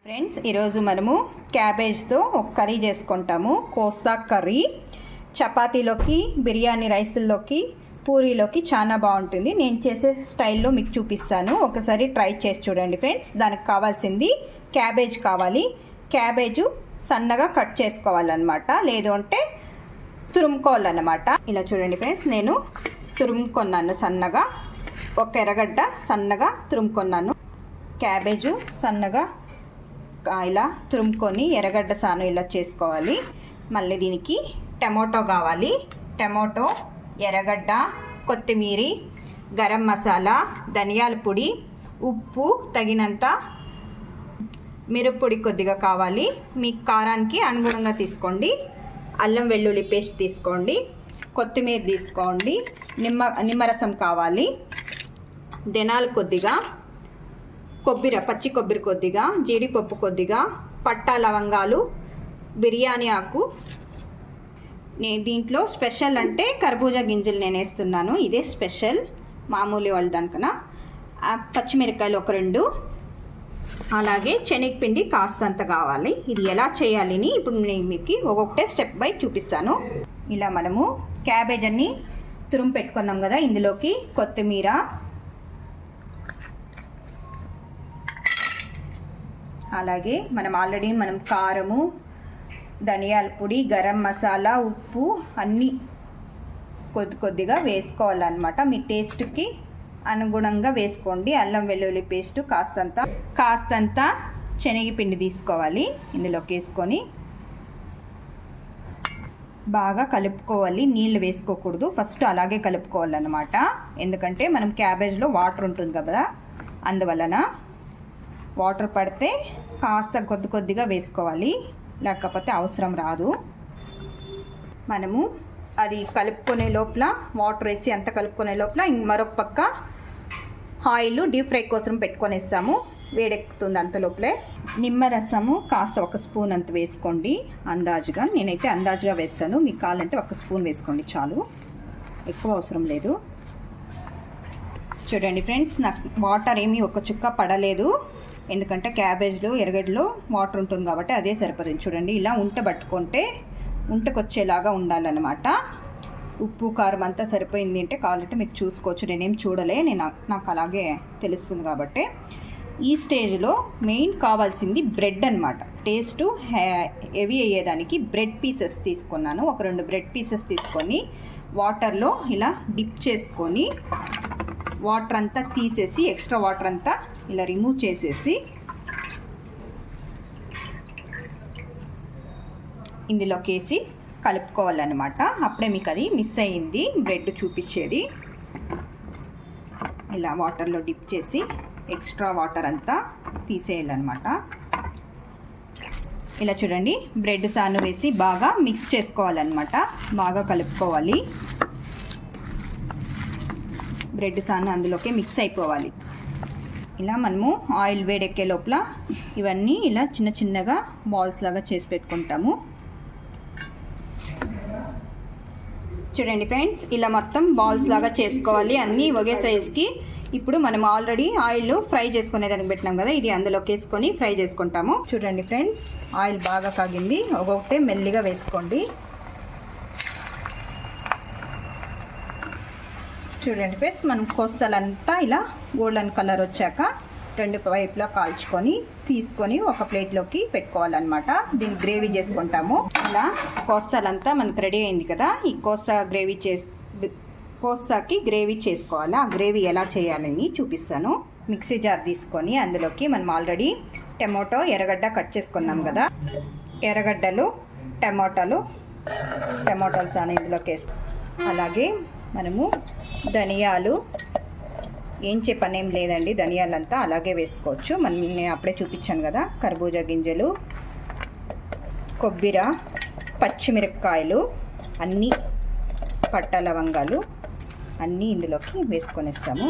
Friends, ఈరోజు మనము క్యాబేజ్తో ఒక కర్రీ చేసుకుంటాము. కోస్తా కర్రీ చపాతీలోకి, బిర్యానీ రైస్లోకి, పూరీలోకి చాలా బాగుంటుంది. నేను చేసే స్టైల్లో మీకు చూపిస్తాను, ఒకసారి ట్రై చేసి చూడండి ఫ్రెండ్స్. దానికి కావాల్సింది క్యాబేజ్ కావాలి. క్యాబేజు సన్నగా కట్ చేసుకోవాలన్నమాట, లేదు అంటే తురుముకోవాలన్నమాట. ఇలా చూడండి ఫ్రెండ్స్, నేను తురుముకున్నాను సన్నగా. ఒక ఎర్రగడ్డ సన్నగా తురుముకున్నాను. క్యాబేజు సన్నగా ఇలా తురుముకొని ఎర్రగడ్డ సాను ఇలా చేసుకోవాలి. మళ్ళీ దీనికి టమోటో కావాలి. టమోటో, ఎర్రగడ్డ, కొత్తిమీర, గరం మసాలా, ధనియాల పొడి, ఉప్పు తగినంత, మిరప్పొడి కొద్దిగా కావాలి. మీ కారానికి అనుగుణంగా తీసుకోండి. అల్లం వెల్లుల్లి పేస్ట్ తీసుకోండి. కొత్తిమీర తీసుకోండి. నిమ్మరసం కావాలి. ధనియాలు కొద్దిగా, పచ్చి కొబ్బరి కొద్దిగా, జీడిపప్పు కొద్దిగా, పట్టా లవంగాలు, బిర్యానీ ఆకు. దీంట్లో స్పెషల్ అంటే కర్బూజా గింజలు నేను వేస్తున్నాను, ఇదే స్పెషల్. మామూలు వాళ్ళ దానికన్నా పచ్చిమిరకాయలు ఒక 2, అలాగే శనగపిండి కాస్తంత కావాలి. ఇది ఎలా చేయాలని ఇప్పుడు నేను మీకు ఒక్కొక్కటే స్టెప్ బై చూపిస్తాను. ఇలా మనము క్యాబేజ్ అన్ని తురుము పెట్టుకున్నాం కదా, ఇందులోకి కొత్తిమీర, అలాగే ఆల్రెడీ మనం కారము, ధనియాల పొడి, గరం మసాలా, ఉప్పు అన్నీ కొద్దిగా వేసుకోవాలన్నమాట. మీ టేస్ట్కి అనుగుణంగా వేసుకోండి. అల్లం వెల్లుల్లి పేస్ట్ కాస్తంత శనగపిండి తీసుకోవాలి. ఇందులోకి వేసుకొని బాగా కలుపుకోవాలి. నీళ్ళు వేసుకోకూడదు, ఫస్ట్ అలాగే కలుపుకోవాలన్నమాట. ఎందుకంటే మనం క్యాబేజ్లో వాటర్ ఉంటుంది కదా, అందువలన వాటర్ పడితే కాస్త కొద్దిగా వేసుకోవాలి, లేకపోతే అవసరం రాదు. మనము అది కలుపుకునే లోపల, వాటర్ వేసి అంత కలుపుకునే లోపల మరొక పక్క ఆయిల్ డీప్ ఫ్రై కోసం పెట్టుకొనేస్తాము. వేడెక్కుతుంది అంత లోపలే. నిమ్మరసము కాస్త 1 స్పూన్ అంత వేసుకోండి అందాజుగా. నేనైతే అందాజుగా వేస్తాను, మీకు కావాలంటే 1 స్పూన్ వేసుకోండి చాలు, ఎక్కువ అవసరం లేదు. చూడండి ఫ్రెండ్స్, నాకు వాటర్ ఏమీ ఒక చుక్క పడలేదు, ఎందుకంటే క్యాబేజ్లో ఎర్రగడ్డలో వాటర్ ఉంటుంది కాబట్టి అదే సరిపోతుంది. చూడండి, ఇలా పట్టుకుంటే ఉంటకొచ్చేలాగా ఉండాలన్నమాట. ఉప్పు కారం అంతా సరిపోయింది అంటే కావాలంటే మీరు చూసుకోవచ్చు, నేనేం చూడలే, నాకు అలాగే తెలుస్తుంది కాబట్టి. ఈ స్టేజ్లో మెయిన్ కావాల్సింది బ్రెడ్ అనమాట. టేస్ట్ హెవీ అయ్యేదానికి బ్రెడ్ పీసెస్ తీసుకున్నాను. ఒక 2 బ్రెడ్ పీసెస్ తీసుకొని వాటర్లో ఇలా డిప్ చేసుకొని, వాటర్ అంతా తీసేసి, ఎక్స్ట్రా వాటర్ అంతా ఇలా రిమూవ్ చేసేసి ఇందులోకి వేసి కలుపుకోవాలన్నమాట. అప్పుడే మీకు అది మిస్ అయ్యింది బ్రెడ్ చూపించేది. ఇలా వాటర్లో డిప్ చేసి ఎక్స్ట్రా వాటర్ అంతా తీసేయాలన్నమాట. ఇలా చూడండి, బ్రెడ్ సాను వేసి బాగా మిక్స్ చేసుకోవాలన్నమాట. బాగా కలుపుకోవాలి. బ్రెడ్ సాను అందులోకి మిక్స్ అయిపోవాలి. ఇలా మనము ఆయిల్ వేడెక్కే లోపల ఇవన్నీ ఇలా చిన్నగా బాల్స్ లాగా చేసి పెట్టుకుంటాము. చూడండి ఫ్రెండ్స్, ఇలా మొత్తం బాల్స్ లాగా చేసుకోవాలి, అన్నీ ఒకే సైజ్కి. ఇప్పుడు మనం ఆల్రెడీ ఆయిల్ ఫ్రై చేసుకునేదానికి పెట్టినాం కదా, ఇది అందులోకి వేసుకొని ఫ్రై చేసుకుంటాము. చూడండి ఫ్రెండ్స్, ఆయిల్ బాగా కాగింది, ఒక్కొక్కటే మెల్లిగా వేసుకోండి. చూడండి ఫ్రెండ్స్, మనం కోస్తాలంతా ఇలా గోల్డెన్ కలర్ వచ్చాక 2 వైపులా కాల్చుకొని తీసుకొని ఒక ప్లేట్లోకి పెట్టుకోవాలన్నమాట. దీన్ని గ్రేవీ చేసుకుంటాము. ఇలా కోస్తాలంతా మనకు రెడీ అయింది కదా, ఈ కోస్తాకి గ్రేవీ చేసుకోవాలి. ఆ గ్రేవీ ఎలా చేయాలని చూపిస్తాను. మిక్సీ జార్ తీసుకొని అందులోకి మనం ఆల్రెడీ టమోటో, ఎర్రగడ్డ కట్ చేసుకున్నాం కదా, ఎర్రగడ్డలు, టమోటాలు సాను ఇందులోకి వేస్తాం. అలాగే మనము ధనియాలు, ఏంచే పని ఏం లేదండి, ధనియాలంతా అలాగే వేసుకోవచ్చు. నేను అప్పుడే చూపించాను కదా, కర్బూజా గింజలు, కొబ్బరి, పచ్చిమిరపకాయలు, అన్నీ పట్టా లవంగాలు అన్నీ ఇందులోకి వేసుకొనిస్తాము.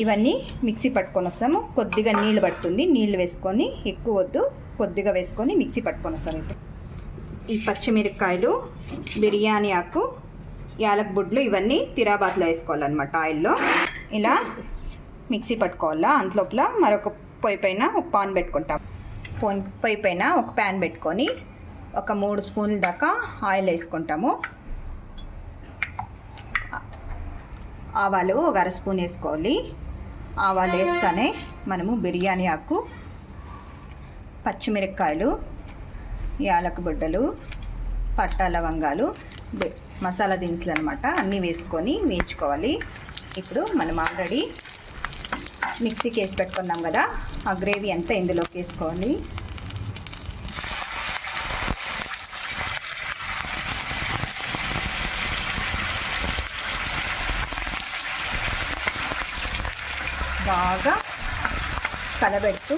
ఇవన్నీ మిక్సీ పట్టుకొని వస్తాము. కొద్దిగా నీళ్ళు పడుతుంది, నీళ్ళు వేసుకొని, ఎక్కువ వద్దు, కొద్దిగా వేసుకొని మిక్సీ పట్టుకొని వస్తాము. ఈ పచ్చిమిరపకాయలు, బిర్యానీ ఆకు, యాలక్ బుడ్లు ఇవన్నీ తిరాబాత్లో వేసుకోవాలన్నమాట. ఆయిల్లో ఇలా మిక్సీ పట్టుకోవాలా. అంతలోపల మరొక పొయ్యి పైన ఒక పాన్ పెట్టుకుంటాం. పొయ్యి పైన ఒక ప్యాన్ పెట్టుకొని ఒక 3 స్పూన్ల దాకా ఆయిల్ వేసుకుంటాము. ఆవాలు ఒక 1/2 స్పూన్ వేసుకోవాలి. ఆవాలు వేస్తానే మనము బిర్యానీ ఆకు, పచ్చిమిరపకాయలు, యాలక బుడ్డలు, పట్టా లవంగాలు, మసాలా దినుసులు అనమాట అన్నీ వేసుకొని వేయించుకోవాలి. ఇప్పుడు మనం ఆల్రెడీ మిక్సీకి వేసి పెట్టుకున్నాం కదా, ఆ గ్రేవీ అంతా ఇందులోకి వేసుకోవాలి. బాగా కలబెడుతూ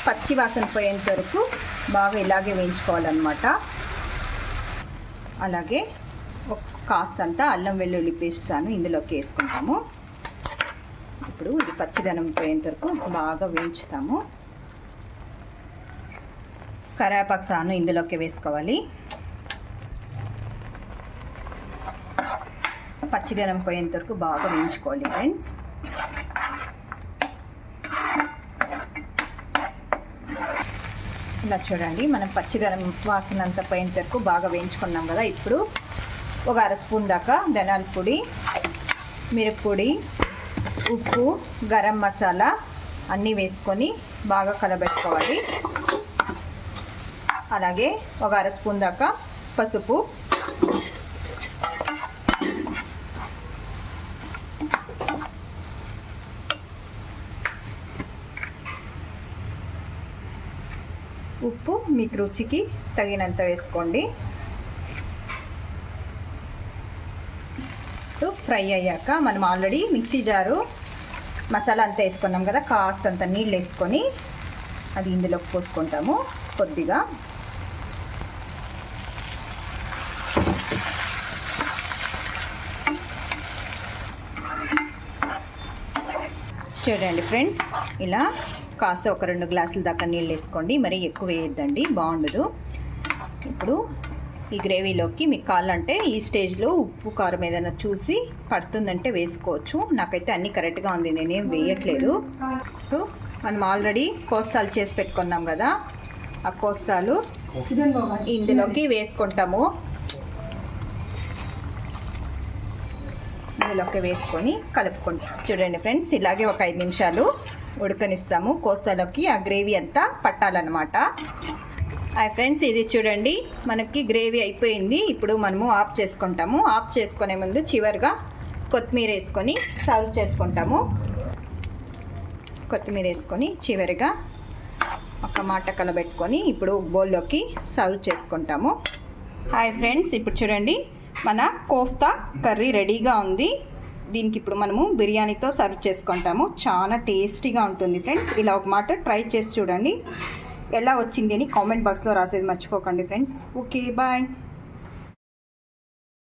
పచ్చి వాసన పోయేంత వరకు బాగా ఇలాగే వేయించుకోవాలన్నమాట. అలాగే కాస్తంత అల్లం వెల్లుల్లి పేస్ట్ సాను ఇందులోకి వేసుకుంటాము. ఇప్పుడు ఇది పచ్చిదనం పోయేంత వరకు బాగా వేయించుతాము. కరివేపాకు సాను ఇందులోకి వేసుకోవాలి. పచ్చిదనం పోయేంత వరకు బాగా వేయించుకోవాలి ఫ్రెండ్స్. ఇలా చూడండి, మనం పచ్చిదనం వాసన అంతా పోయేంత వరకు బాగా వేయించుకున్నాం కదా. ఇప్పుడు ఒక 1/2 స్పూన్ దాకా ధనియాల పొడి, మిరప్పొడి, ఉప్పు, గరం మసాలా అన్నీ వేసుకొని బాగా కలబెట్టుకోవాలి. అలాగే ఒక 1/2 స్పూన్ దాకా పసుపు, ఉప్పు మీకు రుచికి తగినంత వేసుకోండి. ఫ్రై అయ్యాక మనం ఆల్రెడీ మిక్సీ జారు మసాలా అంతా వేసుకున్నాం కదా, కాస్తంత నీళ్ళు వేసుకొని అది ఇందులోకి పోసుకుంటాము కొద్దిగా. చూడండి ఫ్రెండ్స్, ఇలా కాస్త ఒక 2 గ్లాసుల దాకా నీళ్ళు వేసుకోండి, మరీ ఎక్కువ వేయొద్దండి, బాగుండదు. ఇప్పుడు ఈ గ్రేవీలోకి మీకు కావాలంటే ఈ స్టేజ్లో ఉప్పు కారం ఏదైనా చూసి పడుతుందంటే వేసుకోవచ్చు. నాకైతే అన్నీ కరెక్ట్గా ఉంది, నేనేం వేయట్లేదు. మనం ఆల్రెడీ కోస్తాలు చేసి పెట్టుకున్నాం కదా, ఆ కోస్తాలు ఇందులోకి వేసుకుంటాము. ఇందులోకి వేసుకొని కలుపుకుంటాం. చూడండి ఫ్రెండ్స్, ఇలాగే ఒక 5 నిమిషాలు ఉడకనిస్తాము. కోస్తాలోకి ఆ గ్రేవీ అంతా పట్టాలన్నమాట. ఫ్రెండ్స్, ఇది చూడండి, మనకి గ్రేవీ అయిపోయింది. ఇప్పుడు మనము ఆఫ్ చేసుకుంటాము. ఆఫ్ చేసుకునే ముందు చివరిగా కొత్తిమీర వేసుకొని సర్వ్ చేసుకుంటాము. కొత్తిమీర వేసుకొని చివరిగా ఒక మాట కలబెట్టుకొని ఇప్పుడు బౌల్లోకి సర్వ్ చేసుకుంటాము. హాయ్ ఫ్రెండ్స్, ఇప్పుడు చూడండి, మన కోఫ్తా కర్రీ రెడీగా ఉంది. దీనికి ఇప్పుడు మనము బిర్యానీతో సర్వ్ చేసుకుంటాము. చాలా టేస్టీగా ఉంటుంది ఫ్రెండ్స్. ఇలా ఒక మాట ట్రై చేసి చూడండి, ఎలా వచ్చింది అని కామెంట్ బాక్స్లో రాసేది మర్చిపోకండి ఫ్రెండ్స్. Okay, bye.